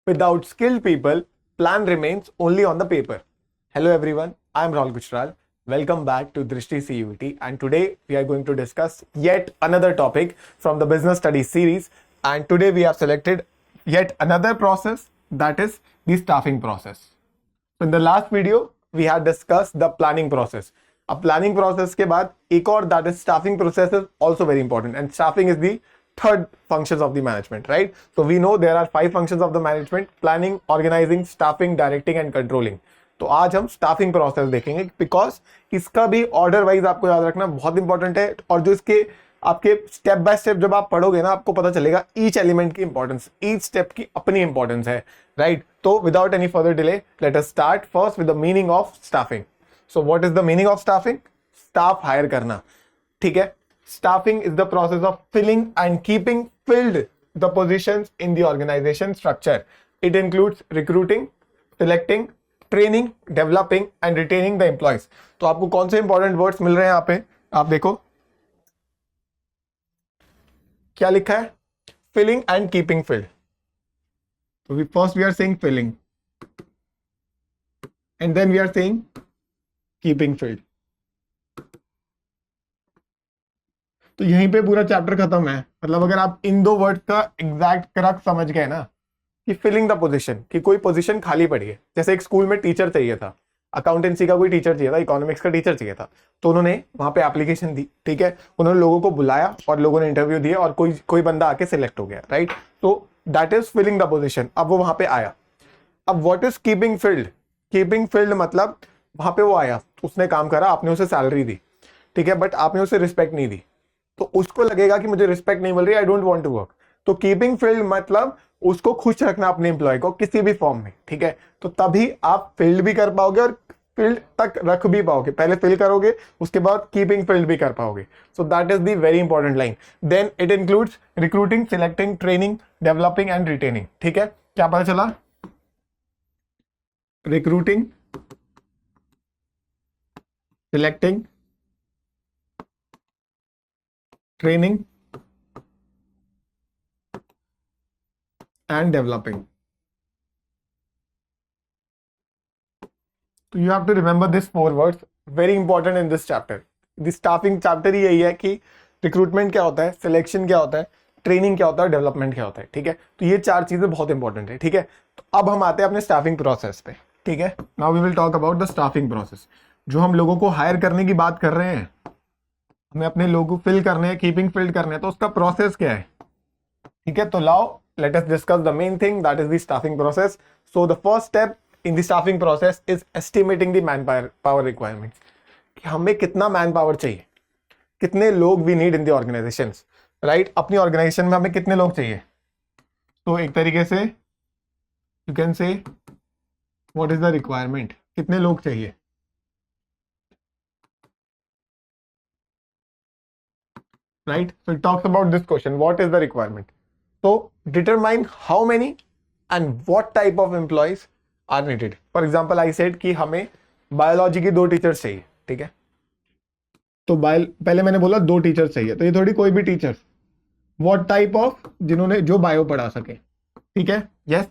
Without skilled people, plan remains only on the paper. Hello everyone, I am Rahul Guchral. Welcome back to Drishti CUET, and today we are going to discuss yet another topic from the business studies series. And today we have selected yet another process, that is the staffing process. So in the last video we had discussed the planning process. A planning process के बाद एक और, that is staffing process is also very important, and staffing is the third functions of the management, right? So we know there are 5 functions of the management: planning, organizing, staffing, directing and controlling. तो आज हम staffing process देखेंगे, because इसका भी order wise आपको याद रखना बहुत इंपॉर्टेंट है, और जो इसके आपके स्टेप बाय स्टेप जब आप पढ़ोगे ना, आपको पता चलेगा ईच एलिमेंट की इंपॉर्टेंस, ईच स्टेप की अपनी इंपॉर्टेंस है, राइट? तो without any further delay, let us start first with the meaning of staffing. So what is the meaning of staffing? Staff hire करना, ठीक है. Staffing is the process of filling and keeping filled the positions in the organization structure. It includes recruiting, selecting, training, developing and retaining the employees. तो आपको कौन से important words मिल रहे हैं यहाँ पे? आप देखो क्या लिखा है, filling and keeping filled. So first we are saying filling and then we are saying keeping filled. तो यहीं पे पूरा चैप्टर खत्म है. मतलब अगर आप इन दो वर्ड का एग्जैक्ट क्रक्स समझ गए ना, कि फिलिंग द पोजीशन, कि कोई पोजीशन खाली पड़ी है. जैसे एक स्कूल में टीचर चाहिए था, अकाउंटेंसी का कोई टीचर चाहिए था, इकोनॉमिक्स का टीचर चाहिए था, तो उन्होंने वहां पे एप्लीकेशन दी, ठीक है. उन्होंने लोगों को बुलाया और लोगों ने इंटरव्यू दिया और कोई बंदा आके सिलेक्ट हो गया, राइट? तो that is filling the position. अब वो वहां पे आया. अब what is keeping field? Keeping field मतलब वहां पे वो आया, उसने काम करा, आपने उसे सैलरी दी, ठीक है, बट आपने उसे रिस्पेक्ट नहीं दी, तो उसको लगेगा कि मुझे रिस्पेक्ट नहीं मिल रही, I don't want to work. तो कीपिंग फील्ड मतलब उसको खुश रखना अपने एम्प्लॉय को किसी भी फॉर्म में, ठीक है. तो तभी आप फील्ड भी कर पाओगे और फील्ड तक रख भी पाओगे. पहले फिल करोगे, उसके बाद कीपिंग फील्ड भी कर पाओगे. So that is the very important line. Then it includes recruiting, selecting, training, developing and retaining. ठीक है, क्या पता चला? Recruiting, selecting, training and developing. So you have to remember these 4 words, very important in this chapter. The staffing chapter ही यही है कि recruitment क्या होता है, सिलेक्शन क्या होता है, ट्रेनिंग क्या होता है, डेवलपमेंट क्या होता है, ठीक है. तो ये 4 चीजें बहुत इंपॉर्टेंट है, ठीक है. तो अब हम आते हैं अपने स्टाफिंग प्रोसेस पे, ठीक है. Now we will talk about the staffing process. जो हम लोगों को हायर करने की बात कर रहे हैं, हमें अपने लोगों को फिल करने हैं, कीपिंग फिल्ड करने हैं, तो उसका प्रोसेस क्या है, ठीक है. तो लाओ let us discuss the main thing, that is the staffing process. So the first step in the staffing process is estimating the manpower requirements, कि हमें कितना मैन पावर चाहिए, कितने लोग we need in the organisation, right? अपनी organisation में हमें कितने लोग चाहिए. तो एक तरीके से you can say what is the requirement, कितने लोग चाहिए, right? So it talks about this question, what is the requirement? So determine how many and what type of employees are needed. For example, I said कि हमें biology की 2 teachers चाहिए, ठीक है. तो पहले मैंने बोला 2 टीचर्स चाहिए, तो ये थोड़ी कोई भी टीचर, what type of, जिन्होंने जो बायो पढ़ा सके, ठीक है. yes.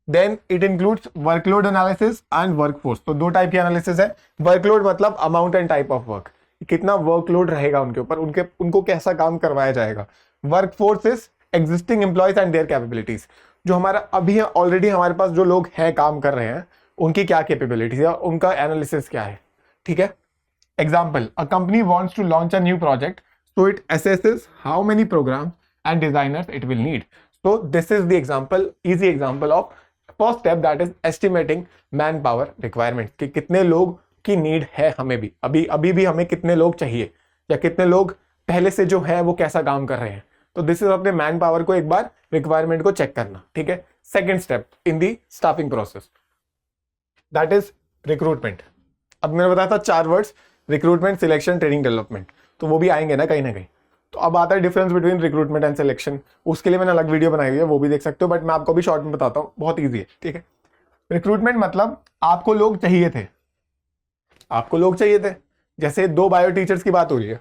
Then it includes workload analysis and workforce. तो 2 टाइप की एनालिसिस है. वर्कलोड मतलब amount and type of work, कितना वर्कलोड रहेगा उनके ऊपर, उनको कैसा काम करवाया जाएगा. Workforce is existing employees and there capabilities. जो हमारा अभी ऑलरेडी हमारे पास जो लोग हैं काम कर रहे हैं, उनकी क्या कैपेबिलिटीज है, उनका एनालिसिस क्या है, ठीक है. Example, a company wants to launch a new project, so it assesses how many programs and designers it will need. So this is the example, easy example of first step, that is estimating manpower requirement, कि कितने लोग की need है हमें भी, अभी भी हमें कितने लोग चाहिए, या कितने लोग पहले से जो है वो कैसा काम कर रहे हैं. तो दिस इज अपने मैन पावर को एक बार रिक्वायरमेंट को चेक करना, ठीक है. Second step in the staffing process, that is recruitment. अब मैंने बताया था 4 words, recruitment, selection, training, development, तो वो भी आएंगे ना कहीं ना कहीं. तो अब आता है difference between recruitment and selection. उसके लिए मैंने अलग वीडियो बनाई हुई है, वो भी देख सकते हो, बट मैं आपको भी शॉर्ट में बताता हूँ, बहुत ईजी है, ठीक है. रिक्रूटमेंट मतलब आपको लोग चाहिए थे, आपको लोग चाहिए थे. जैसे 2 बायो टीचर्स की बात हो रही है,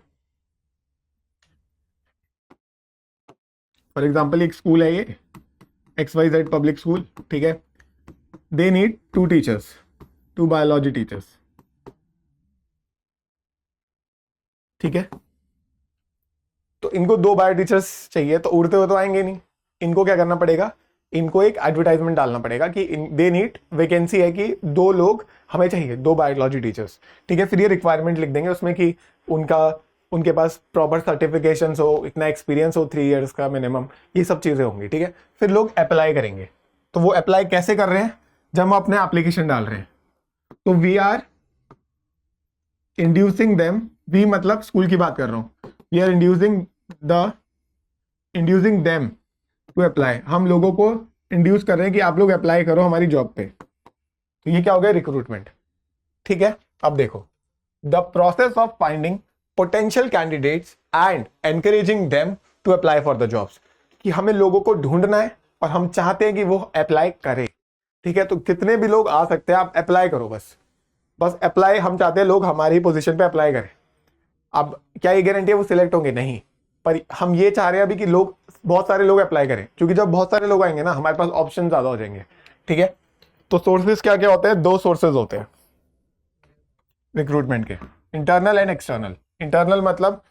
फॉर एग्जाम्पल एक स्कूल है ये, XYZ पब्लिक स्कूल, ठीक है, they need 2 teachers, 2 biology teachers, ठीक है। तो इनको 2 बायो टीचर्स चाहिए, तो उड़ते हुए तो आएंगे नहीं, इनको क्या करना पड़ेगा, इनको एक एडवर्टाइजमेंट डालना पड़ेगा कि दे नीड, वैकेंसी है कि 2 लोग हमें चाहिए, 2 बायोलॉजी टीचर्स, ठीक है। फिर ये रिक्वायरमेंट लिख देंगे उसमें कि उनके पास प्रॉपर सर्टिफिकेशन हो, इतना एक्सपीरियंस हो 3 इयर्स का मिनिमम, ये सब चीजें होंगी, ठीक है। फिर लोग अप्लाई करेंगे। तो वो अप्लाई कैसे कर रहे हैं, जब हम अपने एप्लीकेशन डाल रहे हैं, तो we are inducing them, we मतलब स्कूल की बात कर रहा हूं, we are inducing them to apply, हम लोगों को इंड्यूस कर रहे हैं कि आप लोग अप्लाई करो हमारी जॉब पे। तो ये क्या हो गया, रिक्रूटमेंट, ठीक है। अब देखो, the process of finding potential candidates and encouraging them to apply for the jobs, कि हमें लोगों को ढूंढना है और हम चाहते हैं कि वो अप्लाई करे, ठीक है। तो कितने भी लोग आ सकते हैं, आप अप्लाई करो, बस अप्लाई, हम चाहते हैं लोग हमारी पोजीशन पे अप्लाई करें। अब क्या ये गारंटी है वो सिलेक्ट होंगे, नहीं, पर हम ये चाह रहे हैं अभी कि लोग, बहुत सारे लोग अप्लाई करें, क्योंकि जब बहुत सारे लोग आएंगे ना, हमारे पास ऑप्शन ज्यादा हो जाएंगे, ठीक है। तो सोर्सेज क्या क्या होते हैं, 2 सोर्सेज होते हैं रिक्रूटमेंट के, इंटरनल एंड एक्सटर्नल। इंटरनल मतलब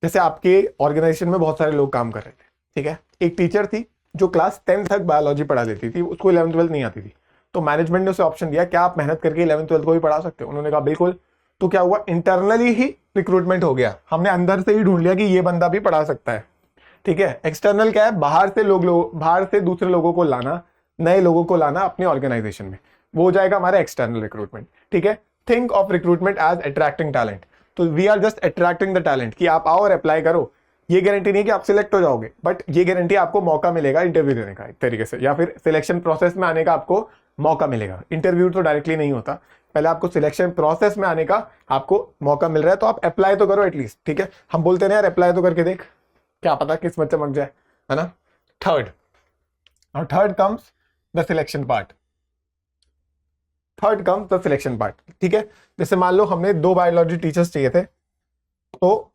जैसे आपके ऑर्गेनाइजेशन में बहुत सारे लोग काम कर रहे थे, ठीक है, एक टीचर थी जो क्लास 10 तक बायोलॉजी पढ़ा लेती थी, उसको 11 12 नहीं आती थी, तो मैनेजमेंट ने उसे ऑप्शन दिया, क्या आप मेहनत करके 11 12 को भी पढ़ा सकते हो, उन्होंने कहा बिल्कुल। तो क्या हुआ, इंटरनली ही रिक्रूटमेंट हो गया, हमने अंदर से ही ढूंढ लिया कि ये बंदा भी पढ़ा सकता है, ठीक है। एक्सटर्नल क्या है, बाहर से बाहर से दूसरे लोगों को लाना, नए लोगों को लाना अपने ऑर्गेनाइजेशन में, वो हो जाएगा हमारा एक्सटर्नल रिक्रूटमेंट, ठीक है। Think of recruitment as attracting talent, तो we are just attracting the talent, कि आप आओ और अप्लाई करो। ये गारंटी नहीं कि आप सिलेक्ट हो जाओगे, बट ये गारंटी आपको मौका मिलेगा इंटरव्यू देने का एक तरीके से, या फिर सिलेक्शन प्रोसेस में आने का आपको मौका मिलेगा। इंटरव्यू तो डायरेक्टली नहीं होता, पहले आपको सिलेक्शन प्रोसेस में आने का आपको मौका मिल रहा है, तो आप अप्लाई तो करो एटलीस्ट, ठीक है। हम बोलते हैं यार अप्लाई तो करके देख, क्या पता किस्मत चमक जाए, है ना। थर्ड, और third comes the selection part, ठीक है। जैसे मान लो हमने 2 बायोलॉजी टीचर्स चाहिए थे, तो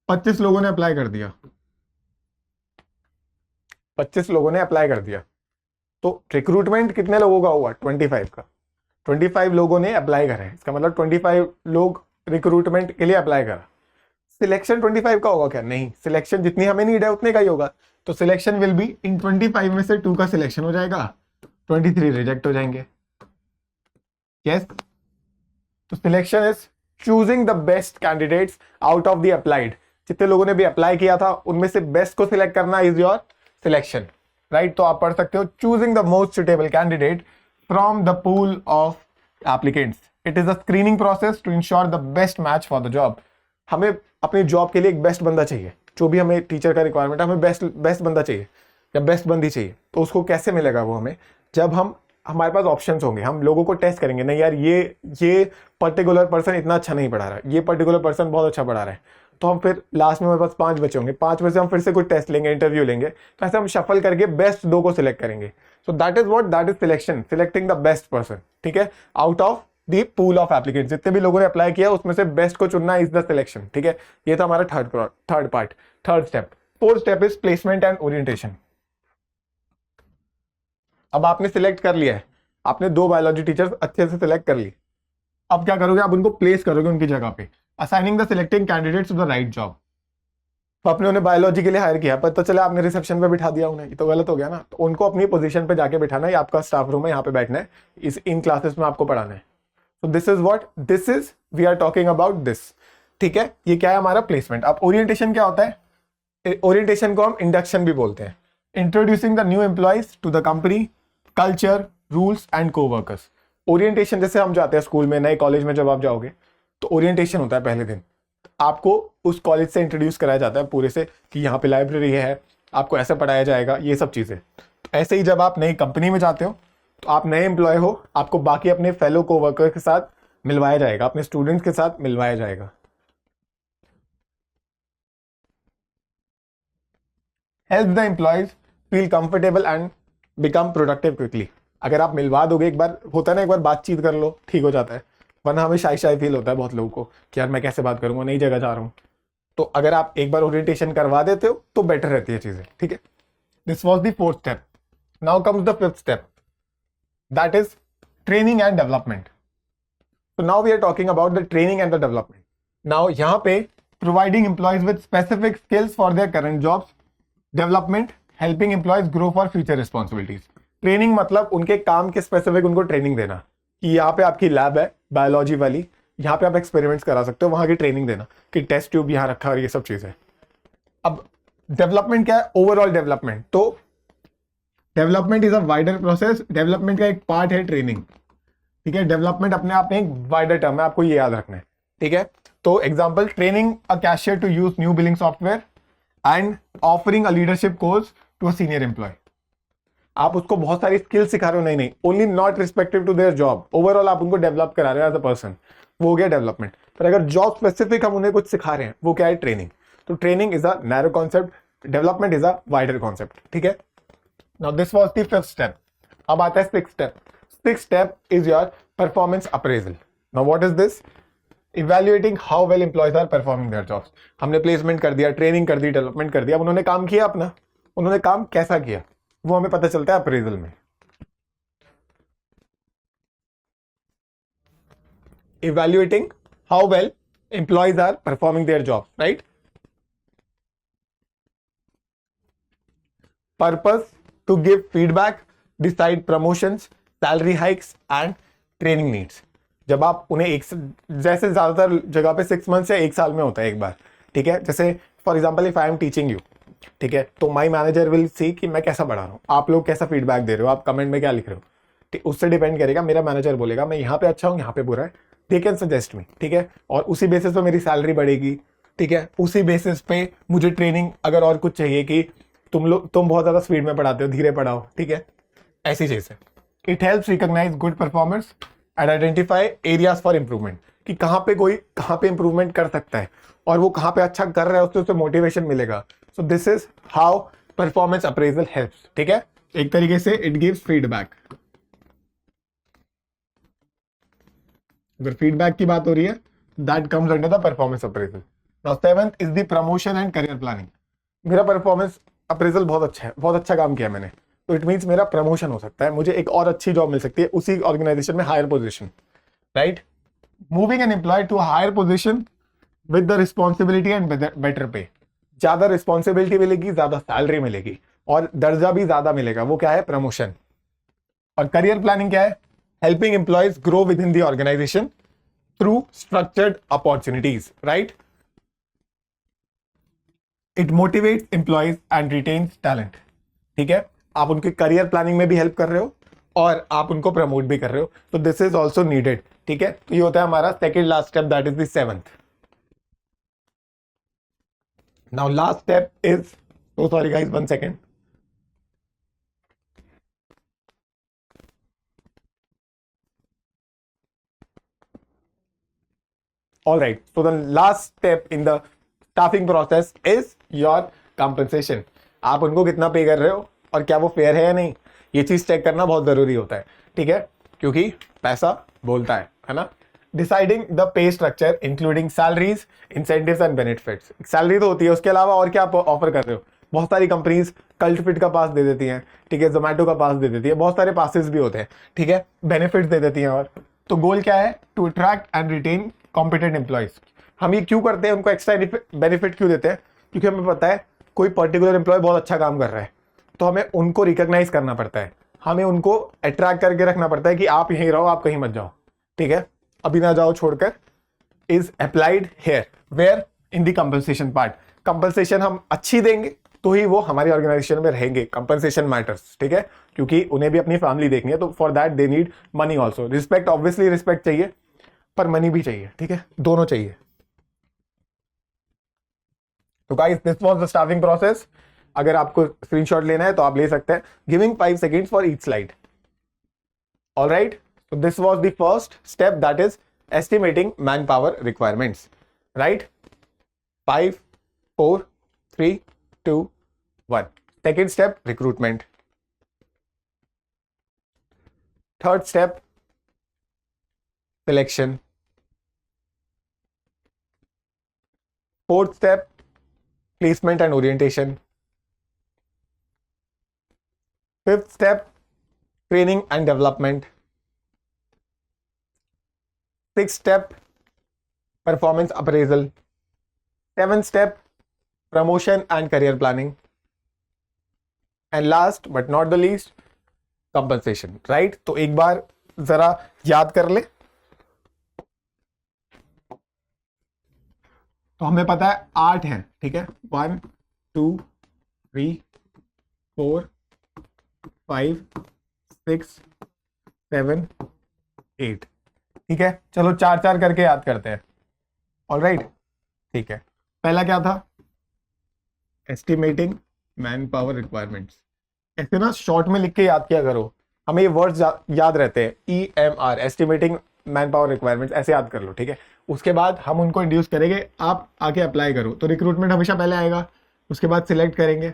25 लोगों ने अप्लाई कर दिया, 25 लोगों ने अप्लाई कर दिया, तो रिक्रूटमेंट कितने लोगों का हुआ, 25 का, 25 लोगों ने अप्लाई करा है, इसका मतलब 25 लोग रिक्रूटमेंट के लिए अप्लाई करा। सिलेक्शन 25 का होगा क्या, नहीं, सिलेक्शन जितनी हमें नीड है उतने का ही होगा। तो सिलेक्शन विल बी इन 25 में से 2 का सिलेक्शन हो जाएगा, 23 रिजेक्ट हो जाएंगे, यस। तो selection is choosing the best candidates out of the applied, जितने लोगों ने भी अप्लाई किया था उनमें से बेस्ट को सिलेक्ट करना इज योर सिलेक्शन, राइट। तो आप पढ़ सकते हो, choosing the most suitable candidate from the pool of applicants, it is a screening process to ensure the best match for the job. हमें अपनी जॉब के लिए एक बेस्ट बंदा चाहिए, जो भी हमें टीचर का रिक्वायरमेंट है, हमें बेस्ट बंदा चाहिए या बेस्ट बंदी चाहिए। तो उसको कैसे मिलेगा वो हमें, जब हमारे पास ऑप्शंस होंगे, हम लोगों को टेस्ट करेंगे, नहीं यार ये पर्टिकुलर पर्सन इतना अच्छा नहीं पढ़ा रहा है, ये पर्टिकुलर पर्सन बहुत अच्छा पढ़ा रहा है, तो हम फिर लास्ट में हमारे पास 5 बचे होंगे, 5 में से हम फिर से कुछ टेस्ट लेंगे, इंटरव्यू लेंगे, तो ऐसे हम शफल करके बेस्ट 2 को सिलेक्ट करेंगे। सो that is what, that is selection, selecting the best person, ठीक है, out of the pool of applicant, जितने भी लोगों ने अप्लाई किया उसमें से बेस्ट को चुनना इज द सिलेक्शन, ठीक है। ये था हमारा third step. Fourth step is placement and orientation. अब आपने सिलेक्ट कर लिया है, आपने 2 बायोलॉजी टीचर्स अच्छे से सिलेक्ट कर ली, अब क्या करोगे, आप उनको प्लेस करोगे उनकी जगह पे, assigning the selecting candidates to the right job. तो आपने उन्हें बायोलॉजी के लिए हायर किया, पता चला आपने रिसेप्शन पे बिठा दिया उन्हें, ये तो गलत हो गया ना। तो उनको अपनी पोजीशन पे जाके बिठाना है, आपका स्टाफ रूम है, यहाँ पे बैठना है, इन क्लासेस में आपको पढ़ाना है। तो this is what, this is we are talking about this, ठीक है। ये क्या है हमारा प्लेसमेंट। अब ओरिएंटेशन क्या होता है, ओरिएंटेशन को हम इंडक्शन भी बोलते हैं, introducing the new employees to the company, culture, rules and coworkers. Orientation जैसे हम जाते हैं स्कूल में, नए कॉलेज में जब आप जाओगे तो ओरिएंटेशन होता है पहले दिन, आपको उस कॉलेज से इंट्रोड्यूस कराया जाता है पूरे से, कि यहाँ पे लाइब्रेरी है, आपको ऐसे पढ़ाया जाएगा, ये सब चीज़ें। तो ऐसे ही जब आप नई कंपनी में जाते हो, तो आप नए एम्प्लॉय हो, आपको बाकी अपने फेलो कोवर्कर के साथ मिलवाया जाएगा, अपने स्टूडेंट्स के साथ मिलवाया जाएगा। Help the employees feel comfortable and become productive quickly. अगर आप मिलवा दोगे, एक बार होता है ना, एक बार बातचीत कर लो ठीक हो जाता है, वरना हमें शाई फील होता है बहुत लोगों को कि यार मैं कैसे बात करूंगा, नई जगह जा रहा हूँ। तो अगर आप एक बार ओरिएंटेशन करवा देते हो तो बेटर रहती है चीजें, ठीक है। This was the fourth step. Now comes the fifth step, that is training and development. So now we are talking about the training and the development. Now यहाँ पे providing employees with specific skills for their current jobs, development, helping employees grow for future responsibilities. Training मतलब उनके काम के specific उनको training देना कि यहाँ पे आपकी लैब है बायोलॉजी वाली, यहाँ पे आप एक्सपेरिमेंट्स करा सकते हो, वहां की ट्रेनिंग देना कि टेस्ट ट्यूब यहाँ रखा और ये सब चीजें। अब डेवलपमेंट क्या है? Overall development. तो development is a wider process. Development का एक पार्ट है ट्रेनिंग, ठीक है। डेवलपमेंट अपने आप में एक वाइडर टर्म है, आपको ये याद रखना है, ठीक है। तो example, training a cashier to use new billing software and offering a leadership course to a senior employee. आप उसको बहुत सारी स्किल्स सिखा रहे हो, नहीं only not respective to their job, overall आप उनको डेवलप करा रहे हो एज अ पर्सन, वो हो गया डेवलपमेंट। पर अगर जॉब स्पेसिफिक हम उन्हें कुछ सिखा रहे हैं, वो क्या है? ट्रेनिंग। तो training is a narrow concept, development is a wider concept, ठीक है। Now this was the fifth step. अब आता है sixth step. Sixth step is your performance appraisal. Now what is this? Evaluating how well employees are performing their jobs. हमने placement कर दिया, training कर दी, development कर दिया, अब उन्होंने काम किया अपना, उन्होंने काम कैसा किया वो हमें पता चलता है अप्रेजल में। Evaluating how well employees are performing their jobs, right. Purpose to give feedback, decide promotions, salary hikes and training needs. जब आप उन्हें जैसे ज्यादातर जगह पे 6 मंथ या 1 साल में होता है एक बार, ठीक है। जैसे for example if I am teaching you, ठीक है, तो माई मैनेजर विल सी कि मैं कैसा पढ़ा रहा हूँ, आप लोग कैसा फीडबैक दे रहे हो, आप कमेंट में क्या लिख रहे हो, ठीक, उससे डिपेंड करेगा। मेरा मैनेजर बोलेगा मैं यहाँ पे अच्छा हूँ, यहाँ पे बुरा है, दे कैन सजेस्ट मी, ठीक है, और उसी बेसिस पे मेरी सैलरी बढ़ेगी, ठीक है। उसी बेसिस पे मुझे ट्रेनिंग अगर और कुछ चाहिए कि तुम बहुत ज्यादा स्पीड में पढ़ाते हो, धीरे पढ़ाओ, ठीक है, ऐसी चीज है। It helps recognise good performance and identify areas for improvement, कि कहाँ पे कोई कहाँ पे इंप्रूवमेंट कर सकता है और वो कहाँ पे अच्छा कर रहा है, उससे मोटिवेशन मिलेगा। सो this is how performance appraisal helps, ठीक है। एक तरीके से इट गिव्स फीडबैक। अगर फीडबैक की बात हो रही है, that comes under the performance appraisal. Now seventh is the promotion and career planning. मेरा परफॉर्मेंस अप्रेजल बहुत अच्छा है, बहुत अच्छा काम किया मैंने, तो इट मीन्स मेरा प्रमोशन हो सकता है, मुझे एक और अच्छी जॉब मिल सकती है उसी ऑर्गेनाइजेशन में, higher position, right. Moving an employee to higher position with the responsibility and better pay. ज्यादा रिस्पॉन्सिबिलिटी मिलेगी, ज्यादा सैलरी मिलेगी और दर्जा भी ज्यादा मिलेगा, वो क्या है? प्रमोशन। और करियर प्लानिंग क्या है? Helping employees grow within the organisation through structured opportunities, right. It motivates employees and retains talent, ठीक है। आप उनके करियर प्लानिंग में भी हेल्प कर रहे हो और आप उनको प्रमोट भी कर रहे हो, तो दिस इज ऑल्सो नीडेड, ठीक है। तो ये होता है हमारा second last step, that is the seventh. Now last step is, so sorry guys, 1 second. All right, so the last step in the staffing process is your compensation. आप उनको कितना पे कर रहे हो और क्या वो फेयर है या नहीं, ये चीज चेक करना बहुत जरूरी होता है, ठीक है, क्योंकि पैसा बोलता है ना। Deciding the pay structure including salaries, incentives and benefits. Salary तो होती है, उसके अलावा और क्या आप ऑफर कर रहे हो? बहुत सारी कंपनीज कल्ट फिट का पास दे देती हैं, ठीक है, जोमेटो का पास दे देती है, बहुत सारे पासेस भी होते हैं, ठीक है, बेनिफिट्स दे देती हैं। और तो गोल क्या है? To attract and retain competent employees. हम ये क्यों करते हैं, उनको एक्स्ट्रा बेनिफिट क्यों देते हैं? क्योंकि हमें पता है कोई पर्टिकुलर एम्प्लॉय बहुत अच्छा काम कर रहा है, तो हमें उनको रिकॉग्नाइज करना पड़ता है, हमें उनको अट्रैक्ट करके रखना पड़ता है कि आप यहीं रहो, आप कहीं मत जाओ, ठीक है, अभी ना जाओ छोड़कर। Is applied here wherein the compensation part. Compensation हम अच्छी देंगे तो ही वो हमारी ऑर्गेनाइजेशन में रहेंगे। कंपनसेशन मैटर्स, ठीक है, क्योंकि उन्हें भी अपनी फैमिली देखनी है, तो for that they need money also. Respect, obviously respect चाहिए, पर मनी भी चाहिए, ठीक है, दोनों चाहिए। तो guys this was the staffing process. अगर आपको स्क्रीनशॉट लेना है तो आप ले सकते हैं, giving 5 seconds for each slide. All right, so this was the first step, that is estimating manpower requirements, right? 5, 4, 3, 2, 1. Second step, recruitment. Third step, selection. 4th step, placement and orientation. 5th step, training and development. 6th step, performance appraisal. 7th step, promotion and career planning. And last but not the least, compensation, right? तो एक बार जरा याद कर ले। तो हमें पता है 8 है, ठीक है, 1 2 3 4 5 6 7 8, ठीक है। चलो 4 करके याद करते हैं। ऑलराइट, ठीक है। पहला क्या था? Estimating manpower requirements. ऐसे ना शॉर्ट में लिख के याद किया करो, हमें ये वर्ड्स याद रहते हैं। EMR, estimating manpower requirements, ऐसे याद कर लो, ठीक है। उसके बाद हम उनको इंड्यूस करेंगे, आप आके अप्लाई करो। तो रिक्रूटमेंट हमेशा पहले आएगा, उसके बाद सिलेक्ट करेंगे।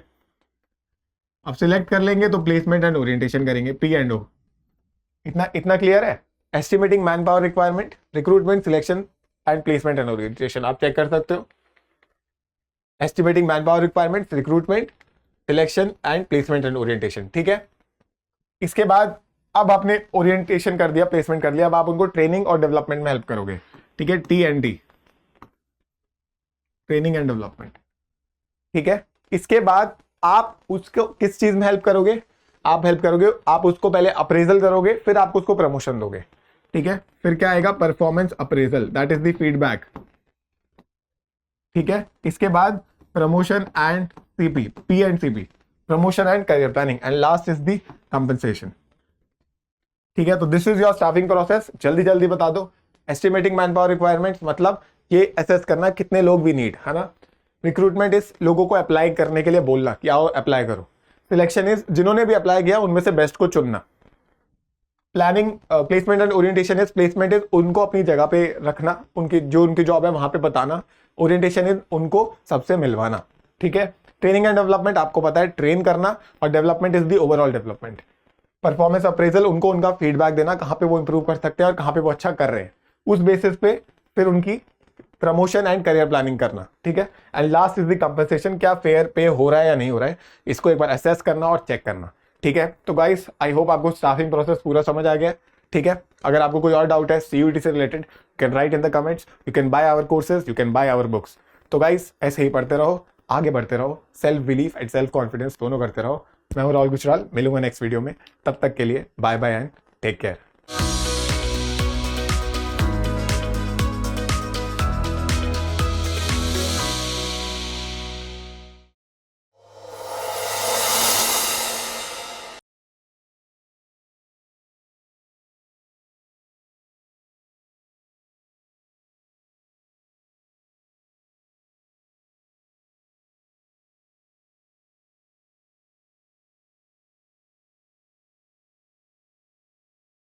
अब सिलेक्ट कर लेंगे तो प्लेसमेंट एंड ओरिएंटेशन करेंगे, P&O। इतना क्लियर है? Estimating manpower requirement, recruitment, selection and placement and orientation. आप चेक कर सकते हो, estimating manpower requirement, recruitment, selection and placement and orientation, ठीक है। इसके बाद अब आपने ओरिएंटेशन कर दिया, प्लेसमेंट कर लिया, अब आप उनको ट्रेनिंग और डेवलपमेंट में हेल्प करोगे, ठीक है, T&D, ट्रेनिंग एंड डेवलपमेंट, ठीक है। इसके बाद आप उसको किस चीज में हेल्प करोगे? आप हेल्प करोगे, आप उसको पहले अप्रेजल करोगे, फिर आप उसको प्रमोशन दोगे, ठीक है। फिर क्या आएगा? Performance appraisal, that is the feedback, ठीक है। इसके बाद promotion and CP, P&CP, promotion and career planning, and last is the compensation, ठीक है। तो this is your staffing process. जल्दी जल्दी बता दो। एस्टिमेटिंग मैन पावर रिक्वायरमेंट्स मतलब ये असेस करना कितने लोग भी नीड, है ना। रिक्रूटमेंट इज लोगों को अप्लाई करने के लिए बोलना कि आओ अप्लाई करो। सिलेक्शन इज जिन्होंने भी अप्लाई किया उनमें से बेस्ट को चुनना। Planning, placement and orientation is, placement is उनको अपनी जगह पे रखना, उनकी जॉब है वहां पे बताना। ओरिएंटेशन इज उनको सबसे मिलवाना, ठीक है। ट्रेनिंग एंड डेवलपमेंट आपको पता है, ट्रेन करना, और development is the overall development. Performance appraisal, उनको उनका फीडबैक देना, कहाँ पे वो इंप्रूव कर सकते हैं और कहाँ पे वो अच्छा कर रहे हैं, उस बेसिस पे फिर उनकी प्रमोशन एंड करियर प्लानिंग करना, ठीक है। And last is the compensation, क्या फेयर पे हो रहा है या नहीं हो रहा है, इसको एक बार असेस करना और चेक करना, ठीक है। तो गाइस आई होप आपको स्टाफिंग प्रोसेस पूरा समझ आ गया, ठीक है। अगर आपको कोई और डाउट है CUET से related, you can write in the comments, you can buy our courses, you can buy our books. तो गाइस ऐसे ही पढ़ते रहो, आगे बढ़ते रहो, self belief and self confidence दोनों करते रहो। मैं हूं राहुल गुजराल, मिलूंगा नेक्स्ट वीडियो में। तब तक के लिए bye bye and take care.